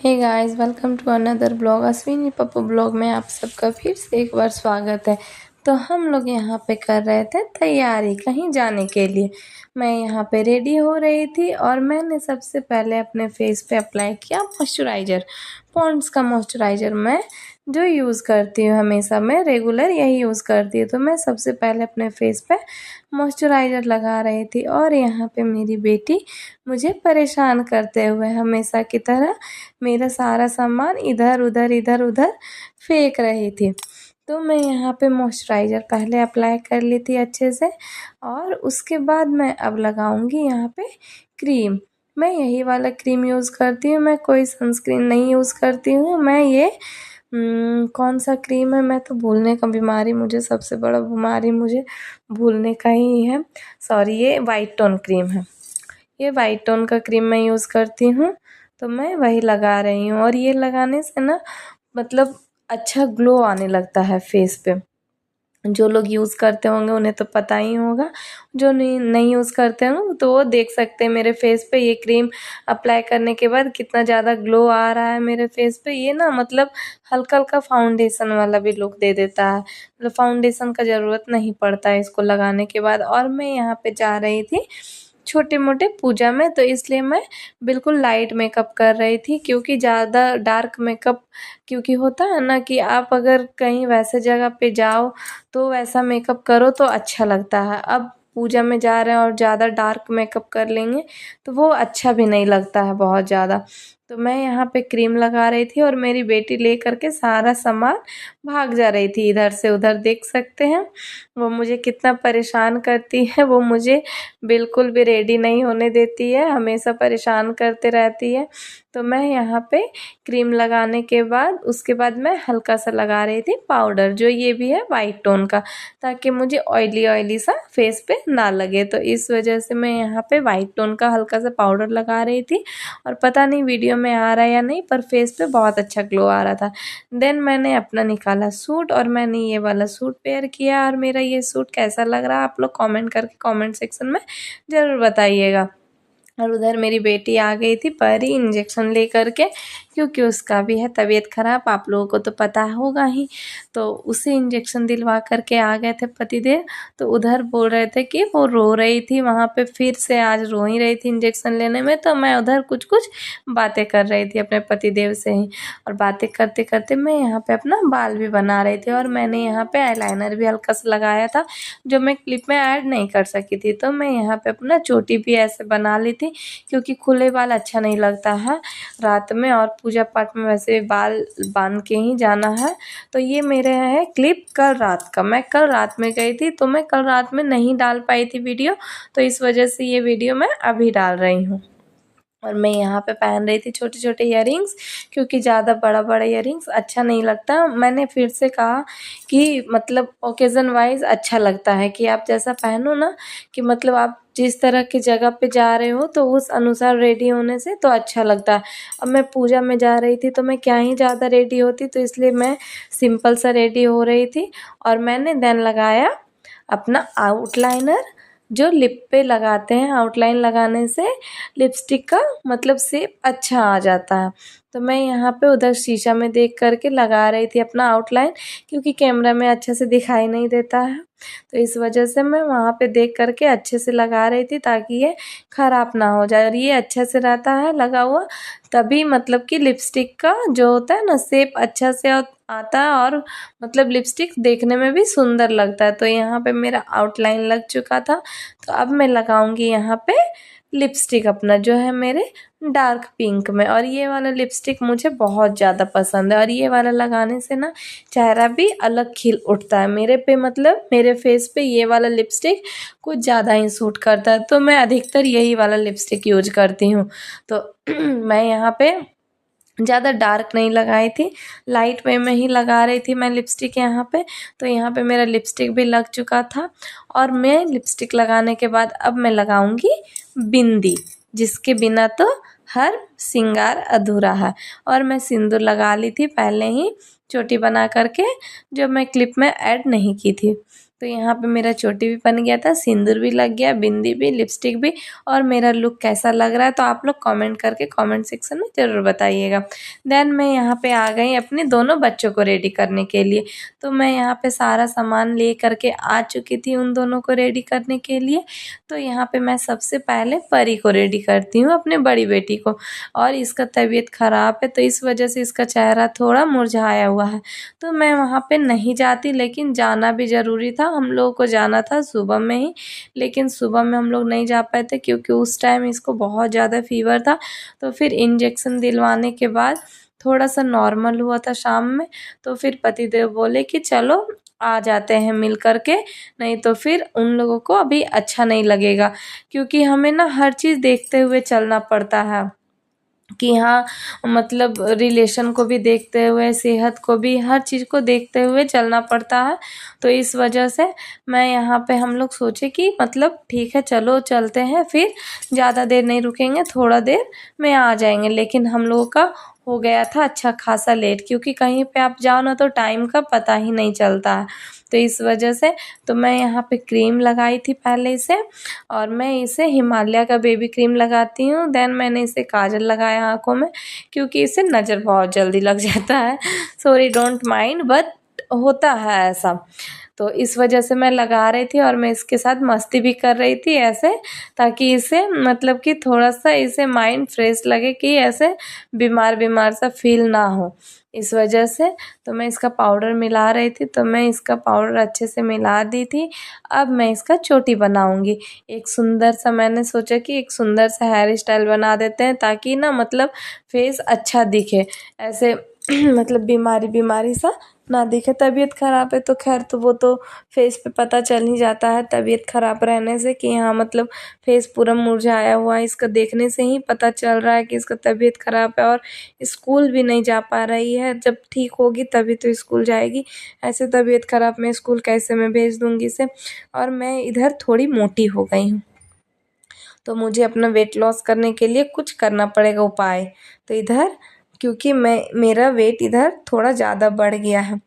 Hey guys, welcome to another blog. Ashwini Pappu blog में आप सबका फिर से एक बार स्वागत है। तो हम लोग यहाँ पे कर रहे थे तैयारी कहीं जाने के लिए। मैं यहाँ पे रेडी हो रही थी और मैंने सबसे पहले अपने फेस पे अप्लाई किया मॉइस्चराइज़र। पॉन्ड्स का मॉइस्चराइज़र मैं जो यूज़ करती हूँ, हमेशा मैं रेगुलर यही यूज़ करती हूँ। तो मैं सबसे पहले अपने फेस पे मॉइस्चराइज़र लगा रही थी और यहाँ पे मेरी बेटी मुझे परेशान करते हुए हमेशा की तरह मेरा सारा सामान इधर उधर फेंक रही थी। तो मैं यहाँ पे मॉइस्चराइज़र पहले अप्लाई कर ली थी अच्छे से और उसके बाद मैं अब लगाऊंगी यहाँ पे क्रीम। मैं यही वाला क्रीम यूज़ करती हूँ, मैं कोई सनस्क्रीन नहीं यूज़ करती हूँ। मैं ये कौन सा क्रीम है, मैं तो भूलने का बीमारी, मुझे सबसे बड़ा बीमारी मुझे भूलने का ही है। सॉरी, ये वाइट टोन क्रीम है। ये वाइट टोन का क्रीम मैं यूज़ करती हूँ, तो मैं वही लगा रही हूँ। और ये लगाने से ना मतलब अच्छा ग्लो आने लगता है फेस पे। जो लोग यूज़ करते होंगे उन्हें तो पता ही होगा, जो नहीं यूज़ करते होंगे तो वो देख सकते हैं मेरे फेस पे ये क्रीम अप्लाई करने के बाद कितना ज़्यादा ग्लो आ रहा है मेरे फेस पे। ये ना मतलब हल्का हल्का फाउंडेशन वाला भी लुक दे देता है, मतलब फाउंडेशन का ज़रूरत नहीं पड़ता है इसको लगाने के बाद। और मैं यहाँ पे जा रही थी छोटे मोटे पूजा में, तो इसलिए मैं बिल्कुल लाइट मेकअप कर रही थी, क्योंकि ज़्यादा डार्क मेकअप क्योंकि होता है ना कि आप अगर कहीं वैसे जगह पे जाओ तो वैसा मेकअप करो तो अच्छा लगता है। अब पूजा में जा रहे हैं और ज़्यादा डार्क मेकअप कर लेंगे तो वो अच्छा भी नहीं लगता है बहुत ज़्यादा। तो मैं यहाँ पे क्रीम लगा रही थी और मेरी बेटी ले करके सारा सामान भाग जा रही थी इधर से उधर। देख सकते हैं वो मुझे कितना परेशान करती है, वो मुझे बिल्कुल भी रेडी नहीं होने देती है, हमेशा परेशान करते रहती है। तो मैं यहाँ पे क्रीम लगाने के बाद उसके बाद मैं हल्का सा लगा रही थी पाउडर, जो ये भी है वाइट टोन का, ताकि मुझे ऑयली ऑयली सा फेस पे ना लगे। तो इस वजह से मैं यहाँ पे वाइट टोन का हल्का सा पाउडर लगा रही थी और पता नहीं वीडियो में आ रहा है या नहीं, पर फेस पे बहुत अच्छा ग्लो आ रहा था। देन मैंने अपना निकाला सूट और मैंने ये वाला सूट पेयर किया। और मेरा ये सूट कैसा लग रहा है आप लोग कमेंट करके कमेंट सेक्शन में ज़रूर बताइएगा। और उधर मेरी बेटी आ गई थी परी इंजेक्शन ले करके, क्योंकि उसका भी है तबीयत ख़राब, आप लोगों को तो पता होगा ही। तो उसे इंजेक्शन दिलवा करके आ गए थे पतिदेव। तो उधर बोल रहे थे कि वो रो रही थी वहाँ पे, फिर से आज रो ही रही थी इंजेक्शन लेने में। तो मैं उधर कुछ कुछ बातें कर रही थी अपने पतिदेव से ही, और बातें करते करते मैं यहाँ पे अपना बाल भी बना रही थी। और मैंने यहाँ पे आईलाइनर भी हल्का सा लगाया था, जो मैं क्लिप में ऐड नहीं कर सकी थी। तो मैं यहाँ पे अपना चोटी भी ऐसे बना ली थी, क्योंकि खुले बाल अच्छा नहीं लगता है रात में, और पूजा पाठ में वैसे बाल बांध के ही जाना है। तो ये मेरे है क्लिप कल रात का, मैं कल रात में गई थी तो मैं कल रात में नहीं डाल पाई थी वीडियो, तो इस वजह से ये वीडियो मैं अभी डाल रही हूँ। और मैं यहाँ पे पहन रही थी छोटे छोटे इयररिंग्स, क्योंकि ज़्यादा बड़ा बड़ा इयररिंग्स अच्छा नहीं लगता। मैंने फिर से कहा कि मतलब ओकेज़न वाइज अच्छा लगता है कि आप जैसा पहनो ना, कि मतलब आप जिस तरह की जगह पे जा रहे हो तो उस अनुसार रेडी होने से तो अच्छा लगता है। अब मैं पूजा में जा रही थी तो मैं क्या ही ज़्यादा रेडी होती, तो इसलिए मैं सिंपल सा रेडी हो रही थी। और मैंने देन लगाया अपना आउटलाइनर, जो लिप पे लगाते हैं। आउटलाइन लगाने से लिपस्टिक का मतलब शेप अच्छा आ जाता है। तो मैं यहाँ पे उधर शीशा में देख करके लगा रही थी अपना आउटलाइन, क्योंकि कैमरा में अच्छे से दिखाई नहीं देता है। तो इस वजह से मैं वहाँ पे देख करके अच्छे से लगा रही थी, ताकि ये ख़राब ना हो जाए। और ये अच्छे से रहता है लगा हुआ, तभी मतलब कि लिपस्टिक का जो होता है ना शेप अच्छा से आता है, और मतलब लिपस्टिक देखने में भी सुंदर लगता है। तो यहाँ पे मेरा आउटलाइन लग चुका था, तो अब मैं लगाऊंगी यहाँ पे लिपस्टिक अपना, जो है मेरे डार्क पिंक में। और ये वाला लिपस्टिक मुझे बहुत ज़्यादा पसंद है, और ये वाला लगाने से ना चेहरा भी अलग खिल उठता है मेरे पे, मतलब मेरे फेस पे ये वाला लिपस्टिक कुछ ज़्यादा ही सूट करता है। तो मैं अधिकतर यही वाला लिपस्टिक यूज करती हूँ। तो मैं यहाँ पे ज़्यादा डार्क नहीं लगाई थी, लाइट वे में ही लगा रही थी मैं लिपस्टिक यहाँ पे। तो यहाँ पे मेरा लिपस्टिक भी लग चुका था, और मैं लिपस्टिक लगाने के बाद अब मैं लगाऊंगी बिंदी, जिसके बिना तो हर श्रृंगार अधूरा है। और मैं सिंदूर लगा ली थी पहले ही चोटी बना करके, जो मैं क्लिप में ऐड नहीं की थी। तो यहाँ पे मेरा चोटी भी बन गया था, सिंदूर भी लग गया, बिंदी भी, लिपस्टिक भी। और मेरा लुक कैसा लग रहा है तो आप लोग कमेंट करके कमेंट सेक्शन में ज़रूर बताइएगा। देन मैं यहाँ पे आ गई अपने दोनों बच्चों को रेडी करने के लिए। तो मैं यहाँ पे सारा सामान ले करके आ चुकी थी उन दोनों को रेडी करने के लिए। तो यहाँ पे मैं सबसे पहले परी को रेडी करती हूँ, अपने बड़ी बेटी को। और इसका तबीयत ख़राब है तो इस वजह से इसका चेहरा थोड़ा मुरझाया हुआ है, तो मैं वहाँ पे नहीं जाती, लेकिन जाना भी ज़रूरी था। हम लोगों को जाना था सुबह में ही, लेकिन सुबह में हम लोग नहीं जा पाए थे क्योंकि उस टाइम इसको बहुत ज़्यादा फीवर था। तो फिर इंजेक्शन दिलवाने के बाद थोड़ा सा नॉर्मल हुआ था शाम में। तो फिर पतिदेव बोले कि चलो आ जाते हैं मिल कर के, नहीं तो फिर उन लोगों को अभी अच्छा नहीं लगेगा, क्योंकि हमें ना हर चीज़ देखते हुए चलना पड़ता है कि हाँ, मतलब रिलेशन को भी देखते हुए, सेहत को भी, हर चीज़ को देखते हुए चलना पड़ता है। तो इस वजह से मैं यहाँ पे हम लोग सोचे कि मतलब ठीक है चलो चलते हैं, फिर ज़्यादा देर नहीं रुकेंगे, थोड़ा देर में आ जाएंगे। लेकिन हम लोगों का हो गया था अच्छा खासा लेट, क्योंकि कहीं पे आप जाओ ना तो टाइम का पता ही नहीं चलता है। तो इस वजह से तो मैं यहाँ पे क्रीम लगाई थी पहले से, और मैं इसे हिमालय का बेबी क्रीम लगाती हूँ। देन मैंने इसे काजल लगाया आँखों में, क्योंकि इससे नज़र बहुत जल्दी लग जाता है। सॉरी डोंट माइंड, बट होता है ऐसा। तो इस वजह से मैं लगा रही थी और मैं इसके साथ मस्ती भी कर रही थी ऐसे, ताकि इसे मतलब कि थोड़ा सा इसे माइंड फ्रेश लगे, कि ऐसे बीमार बीमार सा फील ना हो। इस वजह से तो मैं इसका पाउडर मिला रही थी, तो मैं इसका पाउडर अच्छे से मिला दी थी। अब मैं इसका चोटी बनाऊंगी। एक सुंदर सा, मैंने सोचा कि एक सुंदर सा हेयर स्टाइल बना देते हैं, ताकि ना मतलब फेस अच्छा दिखे ऐसे मतलब बीमारी बीमारी सा ना दिखे। तबीयत ख़राब है तो खैर तो वो तो फेस पे पता चल ही जाता है, तबीयत ख़राब रहने से, कि हाँ मतलब फेस पूरा मुरझाया हुआ है। इसका देखने से ही पता चल रहा है कि इसका तबीयत ख़राब है, और स्कूल भी नहीं जा पा रही है। जब ठीक होगी तभी तो स्कूल जाएगी, ऐसे तबीयत ख़राब में स्कूल कैसे मैं भेज दूँगी इसे। और मैं इधर थोड़ी मोटी हो गई हूँ, तो मुझे अपना वेट लॉस करने के लिए कुछ करना पड़ेगा उपाय। तो इधर क्योंकि मेरा वेट इधर थोड़ा ज़्यादा बढ़ गया है,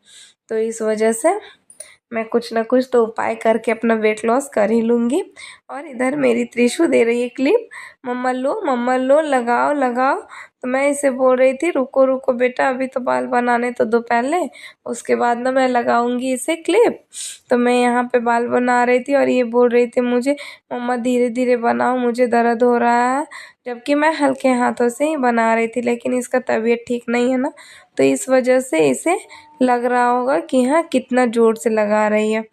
तो इस वजह से मैं कुछ ना कुछ तो उपाय करके अपना वेट लॉस कर ही लूँगी। और इधर मेरी त्रिशु दे रही है क्लिप, मम्मा लो लगाओ लगाओ। तो मैं इसे बोल रही थी रुको रुको बेटा, अभी तो बाल बनाने तो दो पहले, उसके बाद ना मैं लगाऊंगी इसे क्लिप। तो मैं यहाँ पे बाल बना रही थी और ये बोल रही थी मुझे, मम्मा धीरे धीरे बनाओ मुझे दर्द हो रहा है। जबकि मैं हल्के हाथों से ही बना रही थी, लेकिन इसका तबीयत ठीक नहीं है ना, तो इस वजह से इसे लग रहा होगा कि हाँ कितना ज़ोर से लगा रही है।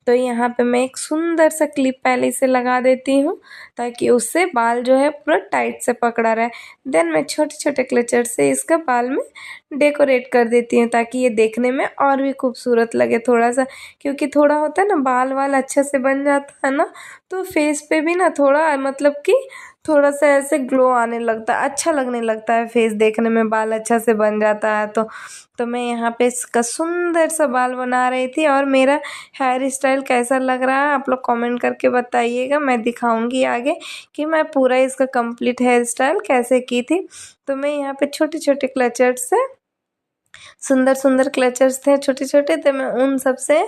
तो यहाँ पे मैं एक सुंदर सा क्लिप पहले से लगा देती हूँ, ताकि उससे बाल जो है पूरा टाइट से पकड़ा रहे। देन मैं छोटे छोटे क्लचर से इसका बाल में डेकोरेट कर देती हूँ, ताकि ये देखने में और भी खूबसूरत लगे थोड़ा सा। क्योंकि थोड़ा होता है ना बाल वाल अच्छे से बन जाता है ना, तो फेस पे भी ना थोड़ा मतलब कि थोड़ा सा ऐसे ग्लो आने लगता है, अच्छा लगने लगता है फेस देखने में, बाल अच्छा से बन जाता है। तो मैं यहाँ पे इसका सुंदर सा बाल बना रही थी। और मेरा हेयर स्टाइल कैसा लग रहा है आप लोग कमेंट करके बताइएगा, मैं दिखाऊंगी आगे कि मैं पूरा इसका कंप्लीट हेयर स्टाइल कैसे की थी। तो मैं यहाँ पे छोटे छोटे क्लचर्स से, सुंदर सुंदर क्लचर्स थे छोटे छोटे, तो मैं उन सब से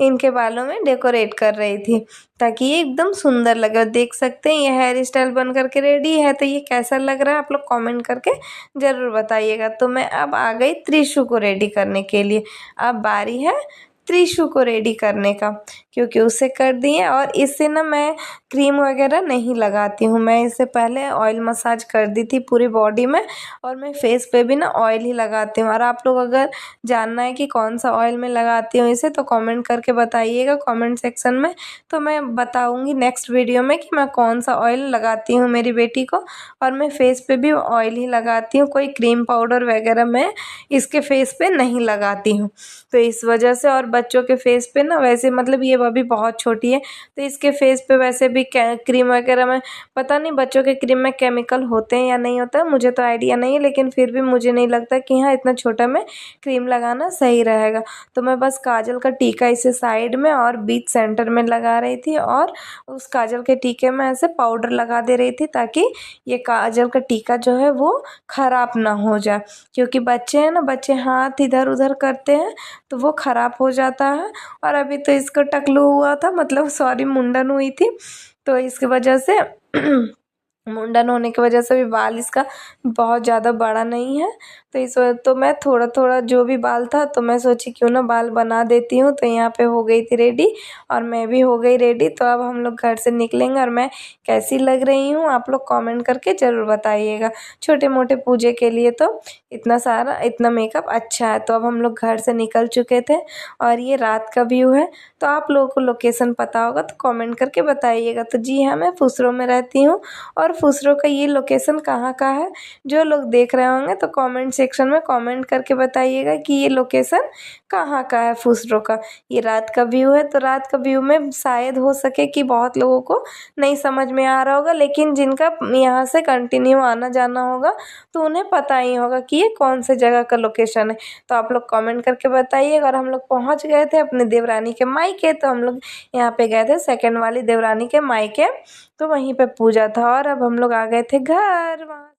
इनके बालों में डेकोरेट कर रही थी, ताकि ये एकदम सुंदर लगे। देख सकते हैं ये हेयर स्टाइल बन करके रेडी है। तो ये कैसा लग रहा है आप लोग कमेंट करके ज़रूर बताइएगा। तो मैं अब आ गई त्रिशु को रेडी करने के लिए। अब बारी है त्रिशु को रेडी करने का, क्योंकि उसे कर दिए। और इससे ना मैं क्रीम वगैरह नहीं लगाती हूँ, मैं इससे पहले ऑयल मसाज कर दी थी पूरी बॉडी में, और मैं फेस पे भी ना ऑयल ही लगाती हूँ। और आप लोग अगर जानना है कि कौन सा ऑयल में लगाती हूँ इसे, तो कमेंट करके बताइएगा कमेंट सेक्शन में, तो मैं बताऊँगी नेक्स्ट वीडियो में कि मैं कौन सा ऑयल लगाती हूँ मेरी बेटी को। और मैं फेस पे भी ऑयल ही लगाती हूँ, कोई क्रीम पाउडर वगैरह मैं इसके फेस पे नहीं लगाती हूँ। तो इस वजह से, और बच्चों के फेस पे ना वैसे मतलब ये अभी बहुत छोटी है, तो इसके फेस पे वैसे भी क्रीम वगैरह में पता नहीं बच्चों के क्रीम में केमिकल होते हैं या नहीं होता, मुझे तो आइडिया नहीं है, लेकिन फिर भी मुझे नहीं लगता कि हाँ इतना छोटा में क्रीम लगाना सही रहेगा। तो मैं बस काजल का टीका इसे साइड में और बीच सेंटर में लगा रही थी, और उस काजल के टीके में ऐसे पाउडर लगा दे रही थी, ताकि ये काजल का टीका जो है वो ख़राब ना हो जाए। क्योंकि बच्चे हैं ना ना बच्चे हाथ इधर उधर करते हैं तो वो ख़राब हो जाता है। और अभी तो इसको टकलू हुआ था, मतलब सॉरी मुंडन हुई थी, तो इसकी वजह से मुंडन होने की वजह से भी बाल इसका बहुत ज़्यादा बड़ा नहीं है। तो इस वजह तो मैं थोड़ा थोड़ा जो भी बाल था तो मैं सोची क्यों ना बाल बना देती हूँ। तो यहाँ पे हो गई थी रेडी और मैं भी हो गई रेडी। तो अब हम लोग घर से निकलेंगे और मैं कैसी लग रही हूँ आप लोग कमेंट करके ज़रूर बताइएगा। छोटे मोटे पूजे के लिए तो इतना मेकअप अच्छा है। तो अब हम लोग घर से निकल चुके थे और ये रात का व्यू है। तो आप लोगों को लोकेशन पता होगा तो कमेंट करके बताइएगा। तो जी हाँ, मैं फुसरो में रहती हूँ और फुसरो का ये लोकेशन कहाँ का है, जो लोग देख रहे होंगे तो कमेंट सेक्शन में कमेंट करके बताइएगा कि ये लोकेशन कहाँ का है फुसरो का। ये रात का व्यू है। तो रात का व्यू में शायद हो सके कि बहुत लोगों को नहीं समझ में आ रहा होगा, लेकिन जिनका यहाँ से कंटिन्यू आना जाना होगा तो उन्हें पता ही होगा कि ये कौन से जगह का लोकेशन है। तो आप लोग कमेंट करके बताइएगा। और हम लोग पहुँच गए थे अपने देवरानी के मायके। तो हम लोग यहाँ पे गए थे सेकंड वाली देवरानी के मायके, तो वहीं पे पूजा था और अब हम लोग आ गए थे घर। वहाँ